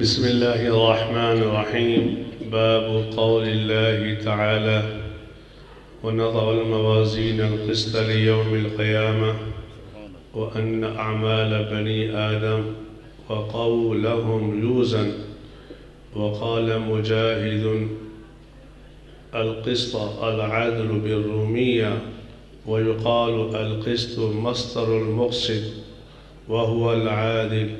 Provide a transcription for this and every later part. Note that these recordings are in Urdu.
بسم الله الرحمن الرحيم. باب قول الله تعالى: ونضع الموازين القسط ليوم القيامة وأن أعمال بني آدم وقولهم يوزن. وقال مجاهد: القسط العدل بالرومية، ويقال القسط مصدر المقسط وهو العادل،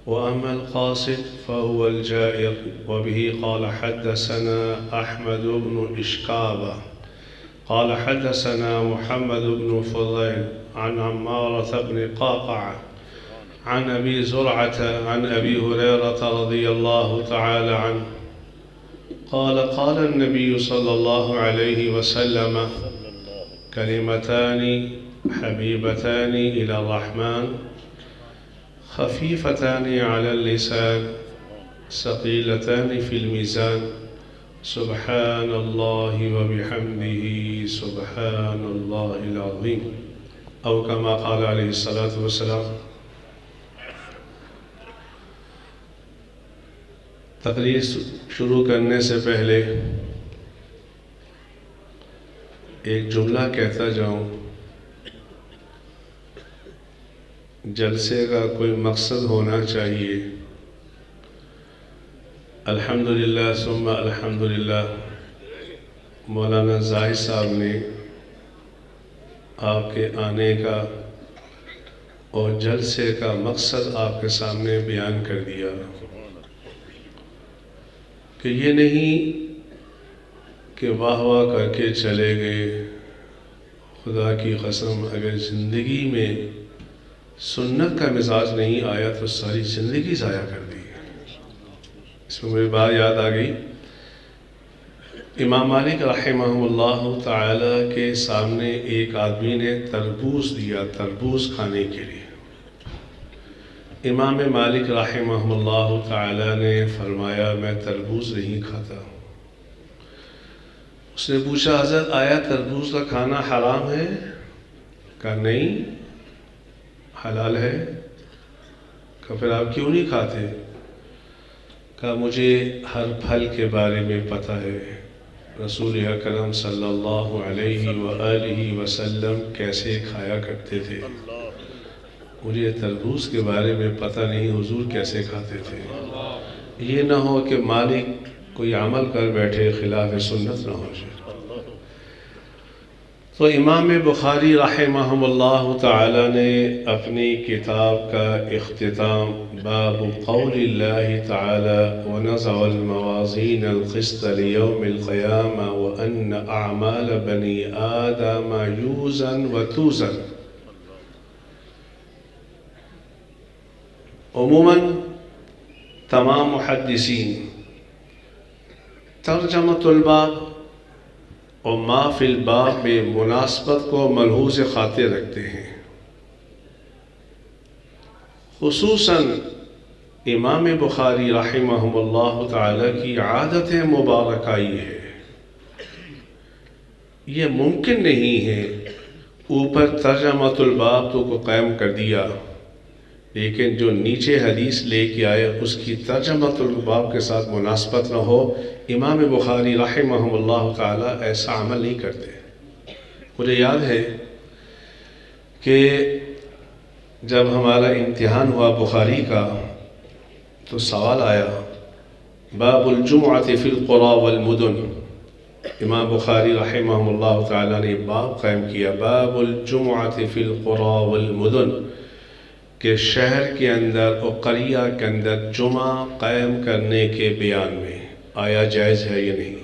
وأما القاسط فهو الجائر. وبه قال حدثنا أحمد بن إشكابة قال حدثنا محمد بن فضيل عن عمارة بن قعقاع عن أبي زرعة عن أبي هريرة رضي الله تعالى عنه قال: قال النبي صلى الله عليه وسلم: كلمتان حبيبتان إلى الرحمن خفيفتان على اللسان ثقيلتان في الميزان، سبحان الله وبحمده سبحان الله العظيم، أو كما قال عليه الصلاة والسلام۔ تقریر شروع کرنے سے پہلے ایک جملہ کہتا جاؤں۔ جلسے کا کوئی مقصد ہونا چاہیے۔ الحمدللہ ثم الحمدللہ، مولانا زاہد صاحب نے آپ کے آنے کا اور جلسے کا مقصد آپ کے سامنے بیان کر دیا کہ یہ نہیں کہ واہ واہ کر کے چلے گئے۔ خدا کی قسم، اگر زندگی میں سنت کا مزاج نہیں آیا تو ساری زندگی ضائع کر دی۔ اس میں مجھے بات یاد آ گئی، امام مالک رحمہ اللہ تعالی کے سامنے ایک آدمی نے تربوز دیا، تربوز کھانے کے لیے۔ امام مالک رحمہ اللہ تعالی نے فرمایا: میں تربوز نہیں کھاتا۔ اس نے پوچھا: حضرت آیا تربوز کا کھانا حرام ہے؟ کہا نہیں، حلال ہے۔ کہا پھر آپ کیوں نہیں کھاتے؟ کہا مجھے ہر پھل کے بارے میں پتہ ہے، رسول اکرم صلی اللہ علیہ وآلہ وسلم کیسے کھایا کرتے تھے، مجھے تربوز کے بارے میں پتہ نہیں حضور کیسے کھاتے تھے۔ یہ نہ ہو کہ مالک کوئی عمل کر بیٹھے خلاف سنت نہ ہو جائے۔ تو امام بخاری رحمہ اللہ تعالی نے اپنی کتاب کا اختتام باب قول اللہ تعالی: ونضع الموازین القسط لیوم القیامہ وان اعمال بنی آدم یوزن وتوزن۔ عموماً تمام محدثین ترجمۃ الباب اور ما فی الباب میں مناسبت کو ملحوظ خاطر رکھتے ہیں۔ خصوصاً امام بخاری رحمہ اللہ تعالی کی عادت مبارکہ یہ ہے، یہ ممکن نہیں ہے اوپر ترجمۃ الباب تو کو قائم کر دیا، لیکن جو نیچے حدیث لے کے آئے اس کی ترجمۃ الباب کے ساتھ مناسبت نہ ہو۔ امام بخاری رحمہ اللہ تعالی ایسا عمل نہیں کرتے۔ مجھے یاد ہے کہ جب ہمارا امتحان ہوا بخاری کا تو سوال آیا: باب الجمعۃ فی القری والمدن۔ امام بخاری رحمہ اللہ تعالی نے باب قائم کیا، باب الجمعۃ فی القری والمدن، کہ شہر کے اندر اور قریہ کے اندر جمعہ قائم کرنے کے بیان میں آیا جائز ہے یا نہیں۔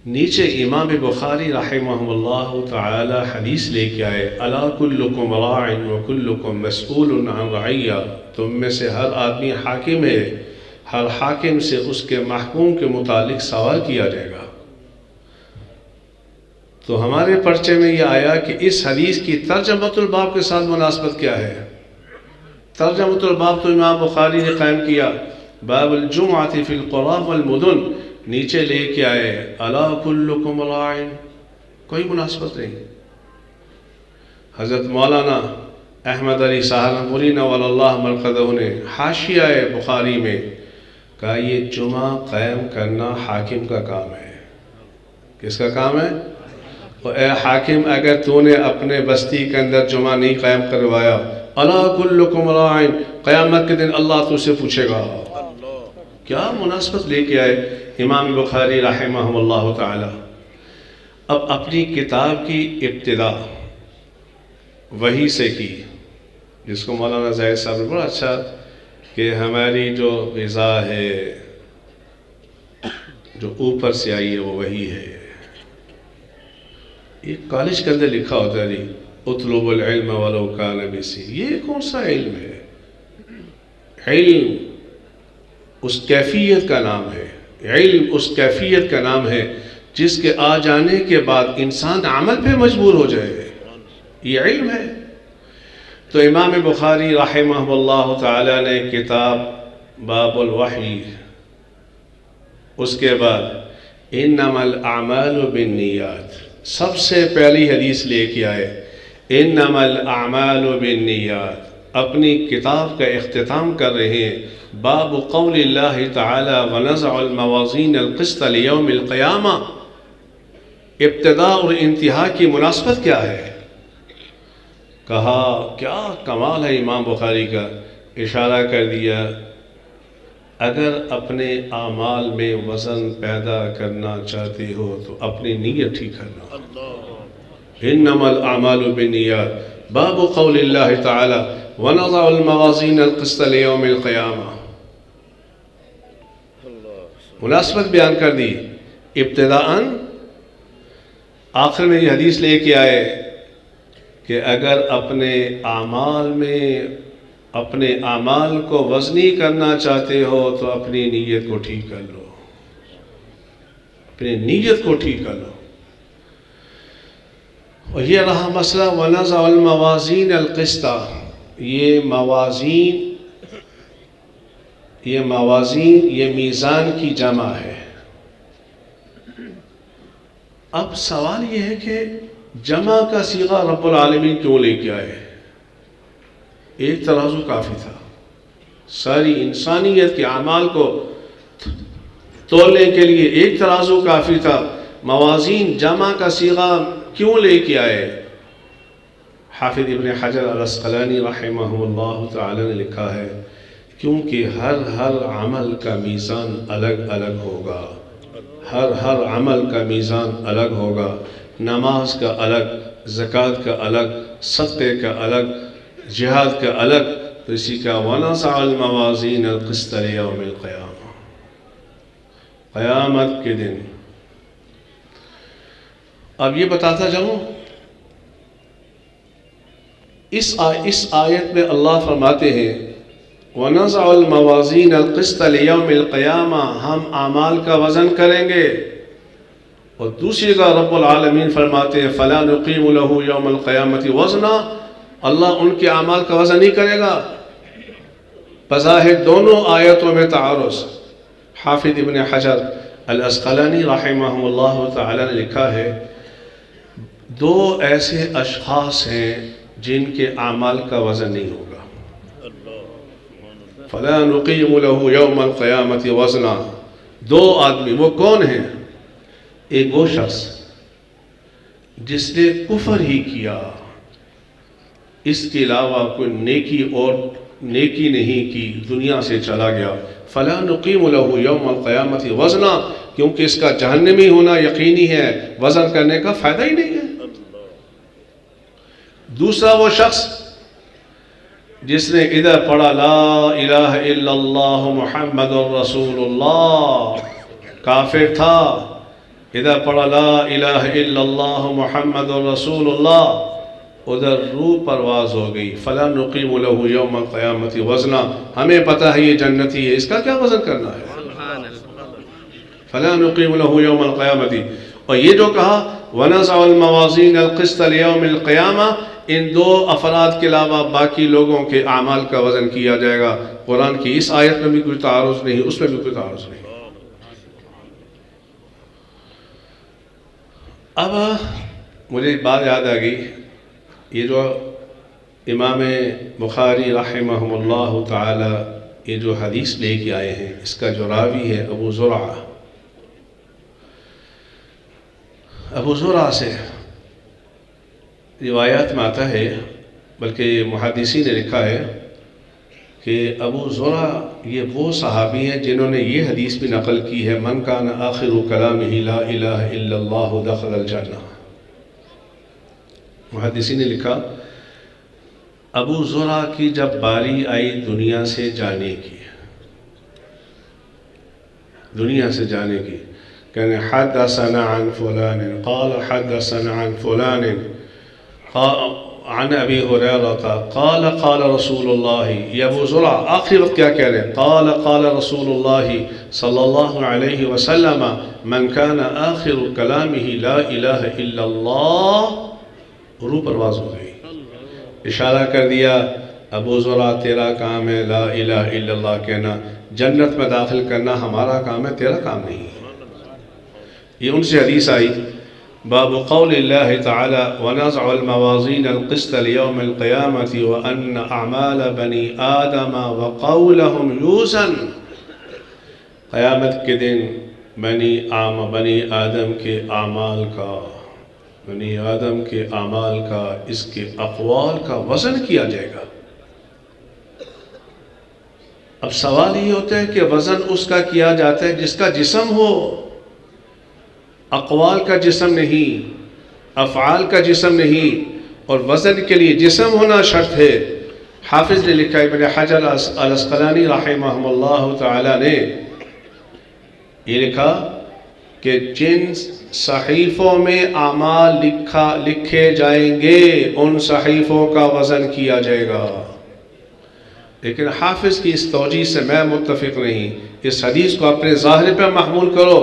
نیچے امام بخاری رحمہ اللہ تعالی حدیث لے کے آئے: الا کلکم راع وکلکم مسئول عن رعیہ، تم میں سے ہر آدمی حاکم ہے، ہر حاکم سے اس کے محکوم کے متعلق سوال کیا جائے گا۔ تو ہمارے پرچے میں یہ آیا کہ اس حدیث کی ترجمۃ الباب کے ساتھ مناسبت کیا ہے؟ ترجمۃ الباب تو امام بخاری نے قائم کیا، باب الجمعۃ فی القری والمدن، نیچے لے کے آئے الا کلکم راع، کوئی مناسبت نہیں۔ حضرت مولانا احمد علی سہارنپوری نور اللہ مرقدہ نے حاشیہ بخاری میں کہا یہ جمعہ قائم کرنا حاکم کا کام ہے۔ کس کا کام ہے؟ اور اے حاکم، اگر تو نے اپنے بستی کے اندر جمعہ نہیں قائم کروایا، الا کلکم راعٍ، قیامت کے دن اللہ تو سے پوچھے گا۔ کیا مناسبت لے کے آئے امام بخاری رحمہ اللہ تعالی۔ اب اپنی کتاب کی ابتدا وحی سے کی، جس کو مولانا زاہد صاحب نے بڑا اچھا کہ ہماری جو غذا ہے جو اوپر سے آئی ہے وہ وحی ہے۔ یہ کالج کے اندر لکھا ہوتا ہے نہیں اطلب العلم ولو کان بسی، یہ کون سا علم ہے؟ علم اس کیفیت کا نام ہے، علم اس کیفیت کا نام ہے جس کے آ جانے کے بعد انسان عمل پہ مجبور ہو جائے، یہ علم ہے۔ تو امام بخاری رحمہ اللہ تعالی نے کتاب باب الوحی، اس کے بعد انما الاعمال بالنیات، سب سے پہلی حدیث لے کے آئے انما الاعمال بالنیات۔ اپنی کتاب کا اختتام کر رہے ہیں باب قول اللہ تعالی ونضع الموازین القسط لیوم القیامہ۔ ابتدا اور انتہا کی مناسبت کیا ہے؟ کہا کیا کمال ہے امام بخاری کا، اشارہ کر دیا اگر اپنے اعمال میں وزن پیدا کرنا چاہتے ہو تو اپنی نیت ٹھیک کرنا۔ انما الاعمال بالنیات، باب قول اللہ تعالی ونضع الموازین القسط لیوم القیامہ، مناسبت بیان کر دی۔ ابتداءً آخر میں یہ حدیث لے کے آئے کہ اگر اپنے اعمال کو وزنی کرنا چاہتے ہو تو اپنی نیت کو ٹھیک کر لو، اپنی نیت کو ٹھیک کر لو۔ اور یہ رہا مسئلہ وَنَضَعُ الْمَوَازِينَ الْقِسْطَ، یہ موازین یہ میزان کی جمع ہے۔ اب سوال یہ ہے کہ جمع کا صیغہ رب العالمین کیوں لے کے آئے؟ ایک ترازو کافی تھا، ساری انسانیت کے اعمال کو تولنے کے لیے ایک ترازو کافی تھا، موازین جمع کا صیغہ کیوں لے کے آئے؟ حافظ ابن حجر العسقلانی رحمہ اللہ تعالی نے لکھا ہے کیونکہ ہر عمل کا میزان الگ الگ ہوگا، ہر عمل کا میزان الگ ہوگا، نماز کا الگ، زکوٰۃ کا الگ، صدقے کا الگ، جہاد کا الگ، تو اسی کا وَنَضَعُ الْمَوَازِينَ الْقِسْطَ لِيَوْمِ الْقِيَامَةِ، قیامت کے دن۔ اب یہ بتاتا جاؤں، اس آیت میں اللہ فرماتے ہیں وَنَضَعُ الْمَوَازِينَ الْقِسْطَ لِيَوْمِ الْقِيَامَةِ، ہم اعمال کا وزن کریں گے، اور دوسری کا رب العالمین فرماتے ہیں فَلَا نُقِيمُ لَهُ يَوْمَ الْقِيَامَةِ وَزْنًا، اللہ ان کے اعمال کا وزن نہیں کرے گا۔ بظاہر دونوں آیتوں میں تعارض۔ حافظ ابن حجر العسقلانی رحمہ اللہ تعالی نے لکھا ہے دو ایسے اشخاص ہیں جن کے اعمال کا وزن نہیں ہوگا۔ فَلَا نُقِيمُ لَهُ يَوْمَ الْقِيَامَةِ وَزْنًا، دو آدمی، وہ کون ہیں؟ ایک وہ شخص جس نے کفر ہی کیا، اس کے علاوہ کوئی نیکی نہیں کی، دنیا سے چلا گیا، فَلَا نُقِيمُ لَهُ يَوْمَ الْقِيَامَةِ وَزْنًا، کیونکہ اس کا جہنمی ہونا یقینی ہے، وزن کرنے کا فائدہ ہی نہیں ہے۔ دوسرا وہ شخص جس نے ادھر پڑھا لا الہ الا اللہ محمد رسول اللہ، کافر تھا، ادھر پڑھا لا الہ الا اللہ محمد رسول اللہ، ادھر روح پرواز ہو گئی، فَلَا نُقِيمُ لَهُ يَوْمَ الْقِيَامَةِ وَزْنًا، ہمیں پتہ ہے یہ جنتی ہے، اس کا کیا وزن کرنا ہے؟ فَلَا نُقِيمُ لَهُ يَوْمَ الْقِيَامَةِ۔ اور یہ جو کہا وَنَضَعُ الْمَوَازِينَ الْقِسْطَ لِيَوْمِ الْقِيَامَةِ، ان دو افراد کے علاوہ باقی لوگوں کے اعمال کا وزن کیا جائے گا۔ قرآن کی اس آیت میں بھی کوئی تعارض نہیں، اس میں بھی کوئی تعارض نہیں۔ اب مجھے بات یاد آ گئی، یہ جو امام بخاری رحمہ اللہ تعالی یہ جو حدیث لے کے آئے ہیں اس کا جو راوی ہے ابو زرعہ، ابو زرعہ سے روایات میں آتا ہے، بلکہ محدثین نے لکھا ہے کہ ابو زرعہ یہ وہ صحابی ہیں جنہوں نے یہ حدیث بھی نقل کی ہے، من کان آخر کلامہ لا الہ الا اللہ دخل الجنہ۔ محدثین نے لکھا ابو زرعہ کی جب باری آئی دنیا سے جانے کی، دنیا سے جانے کی، کہنے حدثنا عن فلان قال حدثنا عن فلان عن ابی ہریرہ قال قال رسول اللہ، یہ ابو زرعہ آخری وقت کیا کہہ رہے ہیں؟ قال قال رسول اللہ صلی اللہ علیہ وسلم من کان آخر کلامہ لا الہ الا اللہ، روح پرواز ہو گئی، اشارہ کر دیا ابو زرعہ تیرا کام ہے لا الہ الا اللہ کہنا، جنت میں داخل کرنا ہمارا کام ہے، تیرا کام نہیں۔ یہ ان سے حدیث آئی باب قول اللہ تعالی ونضع الموازین القسط لیوم القیامت وان اعمال بنی آدم وقولهم یوزن، قیامت کے دن بنی آدم کے اعمال کا، بنی آدم کے اعمال کا، اس کے اقوال کا وزن کیا جائے گا۔ اب سوال یہ ہوتا ہے کہ وزن اس کا کیا جاتا ہے جس کا جسم ہو، اقوال کا جسم نہیں، افعال کا جسم نہیں، اور وزن کے لیے جسم ہونا شرط ہے۔ حافظ نے لکھا، ابن حجر العسقلانی رحمہ اللہ تعالی نے یہ لکھا کہ جن صحیفوں میں اعمال لکھے جائیں گے ان صحیفوں کا وزن کیا جائے گا، لیکن حافظ کی اس توجیہ سے میں متفق نہیں، اس حدیث کو اپنے ظاہر پہ محمول کرو۔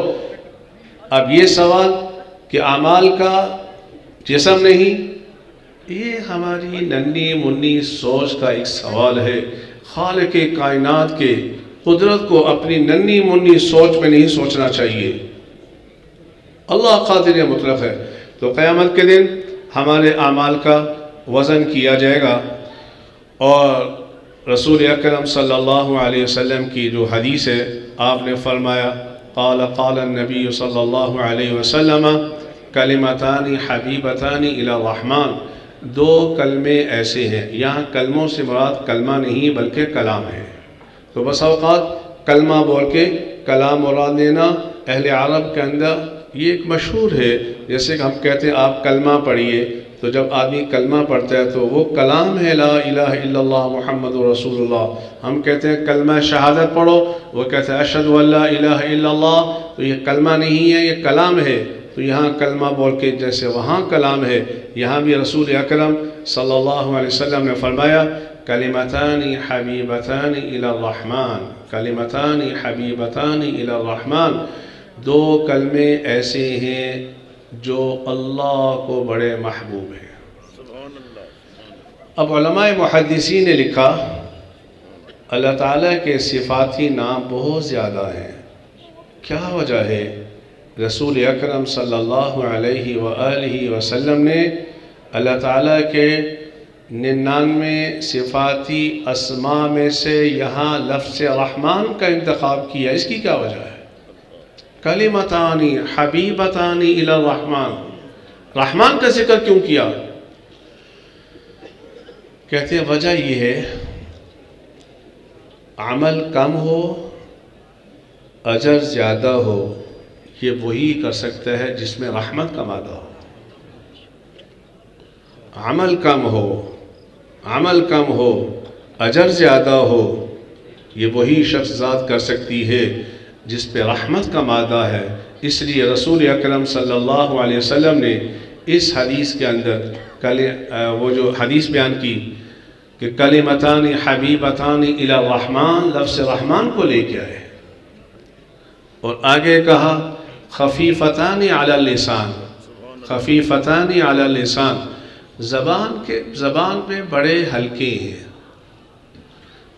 اب یہ سوال کہ اعمال کا جسم نہیں، یہ ہماری ننھی منی سوچ کا ایک سوال ہے۔ خالق کائنات کے قدرت کو اپنی ننھی منی سوچ میں نہیں سوچنا چاہیے، اللہ قادر مطلق ہے۔ تو قیامت کے دن ہمارے اعمال کا وزن کیا جائے گا، اور رسول اکرم صلی اللہ علیہ وسلم کی جو حدیث ہے، آپ نے فرمایا قال قال النبی صلی اللہ علیہ وسلم کلمتان حبیبتان الی الرحمن، دو کلمے ایسے ہیں، یہاں کلموں سے مراد کلمہ نہیں بلکہ کلام ہے۔ تو بس اوقات کلمہ بول کے کلام مراد لینا اہل عرب کے اندر یہ ایک مشہور ہے، جیسے کہ ہم کہتے ہیں آپ کلمہ پڑھیے، تو جب آدمی کلمہ پڑھتا ہے تو وہ کلام ہے لا الہ الا اللہ محمد رسول اللہ۔ ہم کہتے ہیں کلمہ شہادت پڑھو، وہ کہتے ہیں اشہد ان لا الہ الا اللہ، تو یہ کلمہ نہیں ہے، یہ کلام ہے۔ تو یہاں کلمہ بول کے جیسے وہاں کلام ہے، یہاں بھی رسول اکرم صلی اللہ علیہ وسلم نے فرمایا کلمتان حبیبتان الی الرحمن، کلمتان حبیبتان الی الرحمن، دو کلمے ایسے ہیں جو اللہ کو بڑے محبوب ہیں۔ اب علماء محدثین نے لکھا اللہ تعالیٰ کے صفاتی نام بہت زیادہ ہیں، کیا وجہ ہے؟ رسول اکرم صلی اللہ علیہ وآلہ وسلم نے اللہ تعالیٰ کے 99 صفاتی اسماء میں سے یہاں لفظ رحمان کا انتخاب کیا، اس کی کیا وجہ ہے؟ کلمتان حبیبتان الی الرحمن، رحمان کا ذکر کیوں کیا؟ کہتے ہیں وجہ یہ ہے عمل کم ہو اجر زیادہ ہو، یہ وہی کر سکتا ہے جس میں رحمت کا مادہ ہو۔ عمل کم ہو اجر زیادہ ہو، یہ وہی شخص ذات کر سکتی ہے جس پہ رحمت کا مادہ ہے۔ اس لیے رسول اکرم صلی اللہ علیہ وسلم نے اس حدیث کے اندر وہ جو حدیث بیان کی کہ کلمتان حبیبتان الی الرحمن، لفظ رحمان کو لے کے آئے، اور آگے کہا خفیفتان علی اللسان، خفیفتان علی اللسان، زبان پہ بڑے ہلکے ہیں،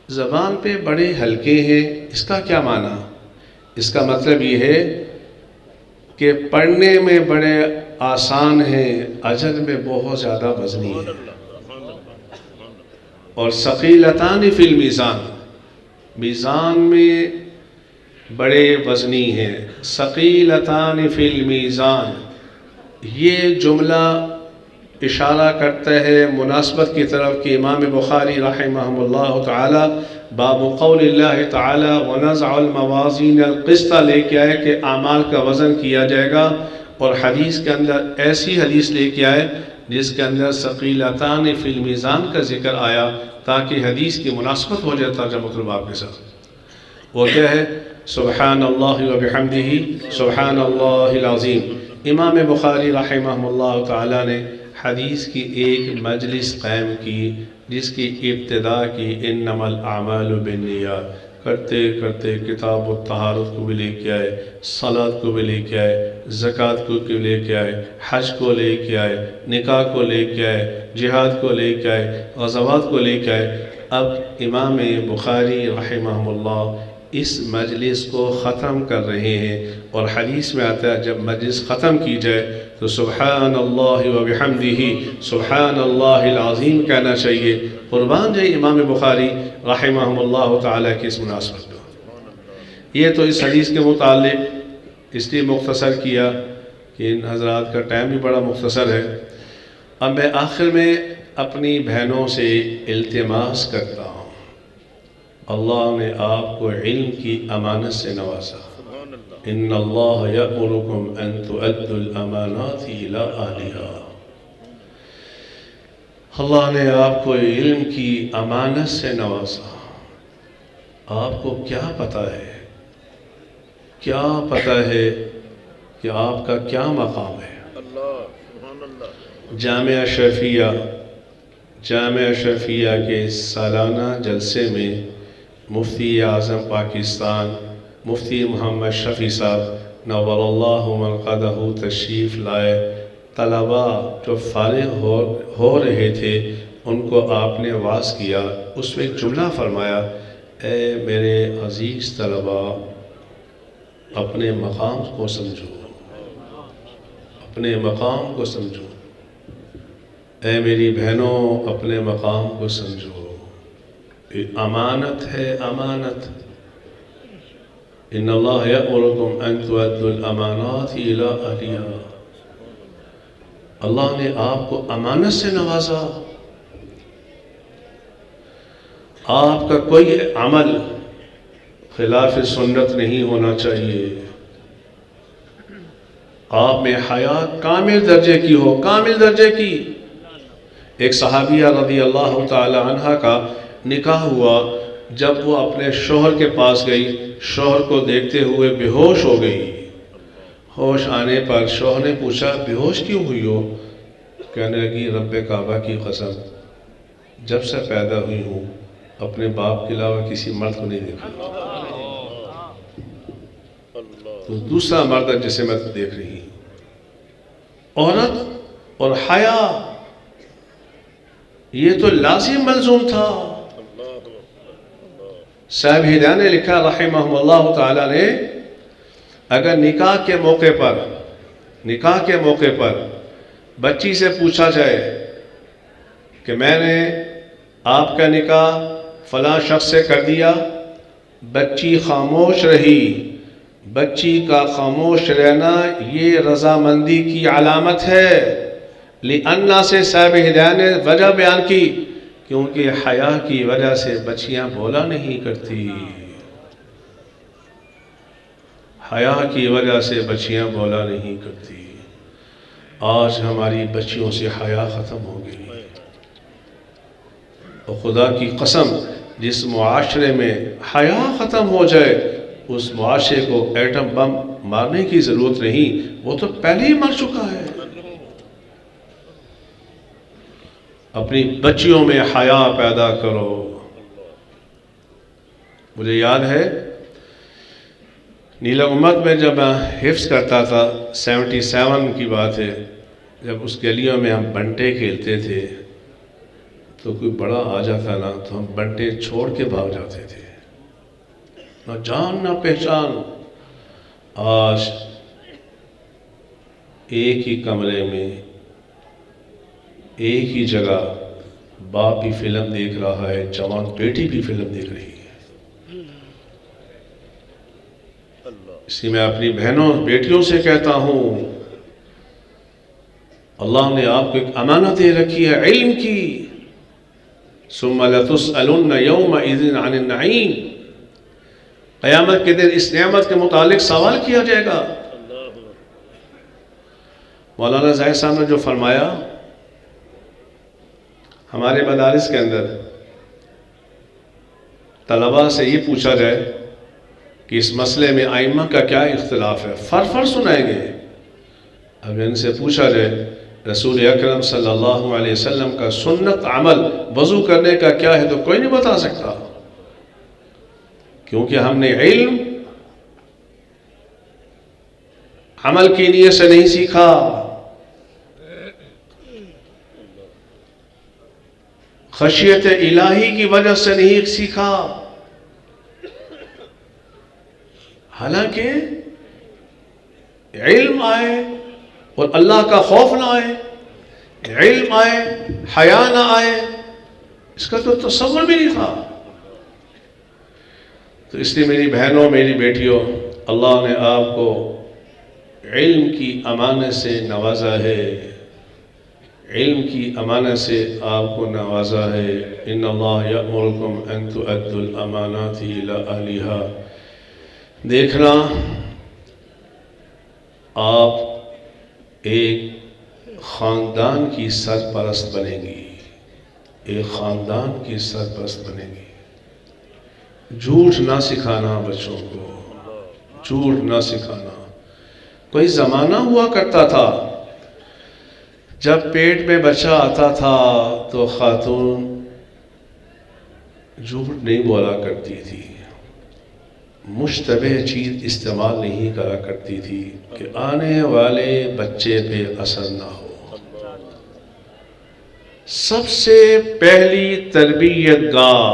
زبان پہ بڑے ہلکے ہیں۔ اس کا کیا معنی؟ اس کا مطلب یہ ہے کہ پڑھنے میں بڑے آسان ہیں، اجر میں بہت زیادہ وزنی ہے۔ اور ثقیلتان فی المیزان، میزان میں بڑے وزنی ہیں، ثقیلتان فی المیزان، یہ جملہ اشارہ کرتا ہے مناسبت کی طرف کہ امام بخاری رحمہ اللہ تعالی باب قول اللہ تعالی ونضع الموازین القسط لے کے آئے کہ اعمال کا وزن کیا جائے گا، اور حدیث کے اندر ایسی حدیث لے کے آئے جس کے اندر ثقیلتان فی المیزان کا ذکر آیا تاکہ حدیث کی مناسبت ہو جائے ترجمہ الباب کے ساتھ۔ وہ کیا ہے؟ سبحان اللہ و بحمدہ سبحان اللہ العظیم۔ امام بخاری رحمہ اللہ تعالی نے حدیث کی ایک مجلس قائم کی جس کی ابتدا کی انما الاعمال بالنیات، کرتے کرتے کتاب الطہارت کو بھی لے کے آئے، صلاۃ کو بھی لے کے آئے، زکوٰۃ کو بھی لے کے آئے، حج کو لے کے آئے، نکاح کو لے کے آئے، جہاد کو لے کے آئے، غزوات کو لے کے آئے۔ اب امام بخاری رحمہ اللہ اس مجلس کو ختم کر رہے ہیں، اور حدیث میں آتا ہے جب مجلس ختم کی جائے تو سبحان اللہ و بحمدہ سبحان اللہ العظیم کہنا چاہیے۔ قربان جائے امام بخاری رحمہ اللہ تعالیٰ کی اس مناسبت میں۔ یہ تو اس حدیث کے متعلق اس لیے مختصر کیا کہ ان حضرات کا ٹائم بھی بڑا مختصر ہے۔ اب میں آخر میں اپنی بہنوں سے التماس کرتا ہوں، اللہ نے آپ کو علم کی امانت سے نوازا، ان اللہ یأمرکم ان تؤدوا الامانات الی اہلہا، اللہ نے آپ کو علم کی امانت سے نوازا۔ آپ کو کیا پتہ ہے، کیا پتہ ہے کہ آپ کا کیا مقام ہے؟ جامعہ شرفیہ کے سالانہ جلسے میں مفتی اعظم پاکستان مفتی محمد شفیع صاحب نور اللہ مرقدہ تشریف لائے۔ طلباء جو فارغ ہو رہے تھے ان کو آپ نے واعظ کیا، اس میں ایک جملہ فرمایا، اے میرے عزیز طلباء اپنے مقام کو سمجھو، اپنے مقام کو سمجھو، اے میری بہنوں اپنے مقام کو سمجھو، یہ امانت ہے، امانت۔ ان اللہ یأمرکم ان تؤدوا الامانات الی اہلہا، اللہ نے آپ کو امانت سے نوازا۔ آپ کا کوئی عمل خلاف سنت نہیں ہونا چاہیے، آپ میں حیا کامل درجے کی ہو، کامل درجے کی۔ ایک صحابیہ رضی اللہ تعالی عنہ کا نکاح ہوا، جب وہ اپنے شوہر کے پاس گئی، شوہر کو دیکھتے ہوئے بے ہوش ہو گئی۔ ہوش آنے پر شوہر نے پوچھا بے ہوش کیوں ہوئی ہو؟ کہنے لگی رب کعبہ کی قسم جب سے پیدا ہوئی ہوں اپنے باپ کے علاوہ کسی مرد کو نہیں دیکھا، تو دوسرا مرد جسے میں دیکھ رہی ہوں۔ عورت اور حیا یہ تو لازم ملزوم تھا۔ صاحب ہدایہ نے لکھا رحمہ اللہ تعالی نے، اگر نکاح کے موقع پر بچی سے پوچھا جائے کہ میں نے آپ کا نکاح فلاں شخص سے کر دیا، بچی خاموش رہی، بچی کا خاموش رہنا یہ رضامندی کی علامت ہے۔ لِأَنَّا سے صاحب ہدایہ نے وجہ بیان کی، کیونکہ حیا کی وجہ سے بچیاں بولا نہیں کرتی، حیا کی وجہ سے بچیاں بولا نہیں کرتی۔ آج ہماری بچیوں سے حیا ختم ہو گئی، اور خدا کی قسم جس معاشرے میں حیا ختم ہو جائے اس معاشرے کو ایٹم بم مارنے کی ضرورت نہیں، وہ تو پہلے ہی مر چکا ہے۔ اپنی بچیوں میں حیا پیدا کرو۔ مجھے یاد ہے نیلا امت میں جب میں حفظ کرتا تھا، 77 کی بات ہے، جب اس گلیوں میں ہم بنٹے کھیلتے تھے تو کوئی بڑا آ جاتا نا تو ہم بنٹے چھوڑ کے بھاگ جاتے تھے، نہ جان نہ پہچان۔ آج ایک ہی کمرے میں ایک ہی جگہ باپ بھی فلم دیکھ رہا ہے، جوان بیٹی بھی فلم دیکھ رہی ہے۔ اس لیے میں اپنی بہنوں بیٹیوں سے کہتا ہوں، اللہ نے آپ کو ایک امانت دے رکھی ہے علم کی، ثم لتسألن یومئذ عن النعیم، قیامت کے دن اس نعمت کے متعلق سوال کیا جائے گا۔ مولانا زاہد صاحب نے جو فرمایا، ہمارے مدارس کے اندر طلباء سے یہ پوچھا جائے کہ اس مسئلے میں ائمہ کا کیا اختلاف ہے، فر سنائیں گے۔ اب ان سے پوچھا جائے رسول اکرم صلی اللہ علیہ وسلم کا سنت عمل وضو کرنے کا کیا ہے، تو کوئی نہیں بتا سکتا، کیونکہ ہم نے علم عمل کی نیت سے نہیں سیکھا، خشیت الہی کی وجہ سے نہیں سیکھا۔ حالانکہ علم آئے اور اللہ کا خوف نہ آئے، علم آئے حیا نہ آئے، اس کا تو تصور بھی نہیں تھا۔ تو اس لیے میری بہنوں، میری بیٹیوں، اللہ نے آپ کو علم کی امانت سے نوازا ہے، علم کی امانت سے آپ کو نوازا ہے۔ ان اللہ یأمرکم ان تؤدوا الامانات الی اہلہا۔ دیکھنا، آپ ایک خاندان کی سرپرست بنیں گی، ایک خاندان کی سرپرست بنیں گی۔ جھوٹ نہ سکھانا بچوں کو، جھوٹ نہ سکھانا۔ کوئی زمانہ ہوا کرتا تھا جب پیٹ میں بچہ آتا تھا تو خاتون جھوٹ نہیں بولا کرتی تھی، مشتبہ چیز استعمال نہیں کرا کرتی تھی کہ آنے والے بچے پہ اثر نہ ہو۔ سب سے پہلی تربیت گاہ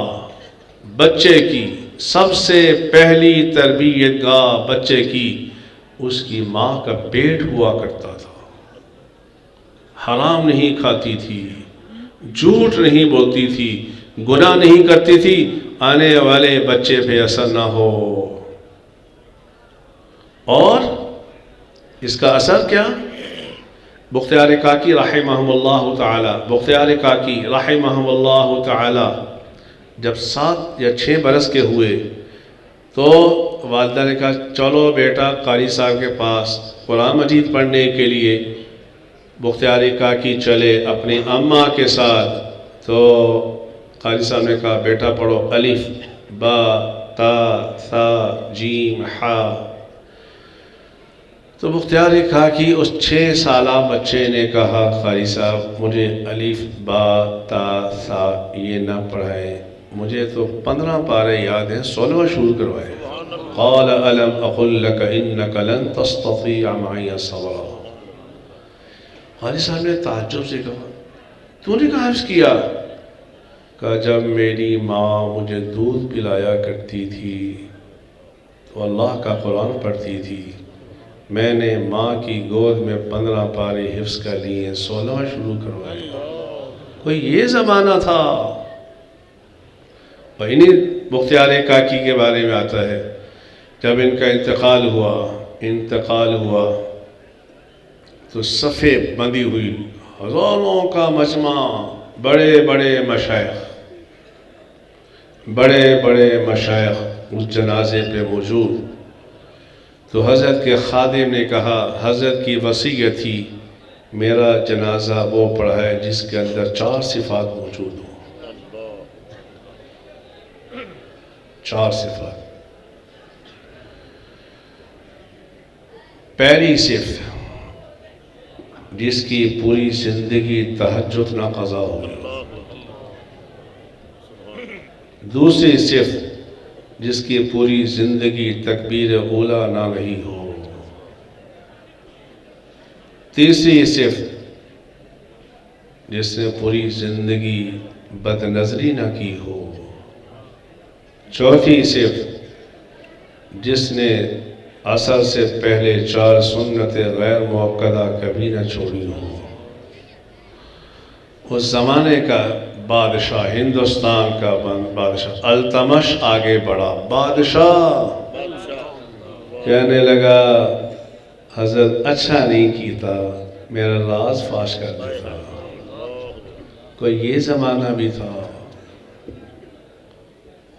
بچے کی، سب سے پہلی تربیت گاہ بچے کی اس کی ماں کا پیٹ ہوا کرتا تھا۔ حرام نہیں کھاتی تھی، جھوٹ نہیں بولتی تھی، گناہ نہیں کرتی تھی، آنے والے بچے پہ اثر نہ ہو۔ اور اس کا اثر کیا؟ بختیار کاکی رحمہ اللہ تعالی، بختیار کاکی رحمہ اللہ تعالی جب 7 یا 6 برس کے ہوئے تو والدہ نے کہا چلو بیٹا قاری صاحب کے پاس قرآن مجید پڑھنے کے لیے۔ بختیار کاکی چلے اپنی اماں کے ساتھ، تو قاری صاحب نے کہا بیٹا پڑھو الف با تا ثا جیم حا۔ تو بختیار کاکی اس 6 سالہ بچے نے کہا قاری صاحب مجھے الف با تا ثا یہ نہ پڑھائے، مجھے تو 15 پارے یاد ہیں، 16واں شروع کروائے۔ قال الم اقل لك انك لن تستطيع معي صبرا۔ قاری صاحب نے تعجب سے کہا تو نے کہا حفظ کیا؟ کہا جب میری ماں مجھے دودھ پلایا کرتی تھی تو اللہ کا قرآن پڑھتی تھی، میں نے ماں کی گود میں 15 پارے حفظ کر لیے، 16واں شروع کروائے۔ کوئی یہ زمانہ تھا۔ اور انہیں بختیار کاکی کے بارے میں آتا ہے جب ان کا انتقال ہوا تو صفے بندی ہوئی، ہزاروں کا مجمع، بڑے بڑے مشائخ اس جنازے پہ موجود۔ تو حضرت کے خادم نے کہا حضرت کی وصیت تھی میرا جنازہ وہ پڑھائے جس کے اندر 4 صفات موجود ہوں، 4 صفات۔ پہلی صفت جس کی پوری زندگی تہجد نہ قضا ہو، دوسری صفت جس کی پوری زندگی تکبیر اولیٰ نہ رہی ہو، تیسری صفت جس نے پوری زندگی بد نظری نہ کی ہو، چوتھی صفت جس نے عصر سے پہلے 4 سنت غیر موقدہ کبھی نہ چھوڑی ہو۔ اس زمانے کا بادشاہ، ہندوستان کا بادشاہ التمش آگے بڑھا، بادشاہ کہنے لگا حضرت اچھا نہیں کیتا، میرا راز فاش کر دیتا۔ کوئی یہ زمانہ بھی تھا۔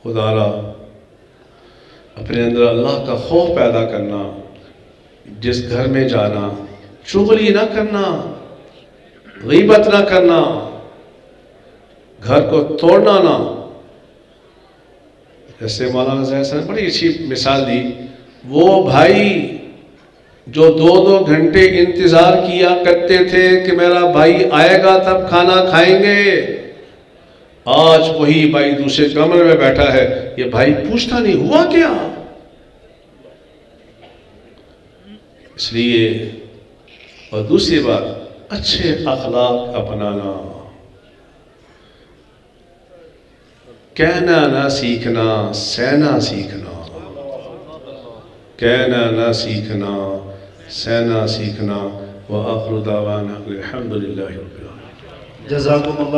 خدا را اپنے اندر اللہ کا خوف پیدا کرنا، جس گھر میں جانا چغلی نہ کرنا، غیبت نہ کرنا، گھر کو توڑنا نہ۔ جیسے مولانا زاہد صاحب نے بڑی اچھی مثال دی، وہ بھائی جو 2 گھنٹے انتظار کیا کرتے تھے کہ میرا بھائی آئے گا تب کھانا کھائیں گے، آج وہی بھائی دوسرے کمرے میں بیٹھا ہے، یہ بھائی پوچھتا نہیں ہوا کیا؟ اس لیے اور دوسری بات، اچھے اخلاق اپنانا، کہنا نہ سیکھنا، سہنا سیکھنا، کہنا نہ سیکھنا، سہنا سیکھنا۔ وآخر دعوانا الحمدللہ رب العالمین۔ جزاکم اللہ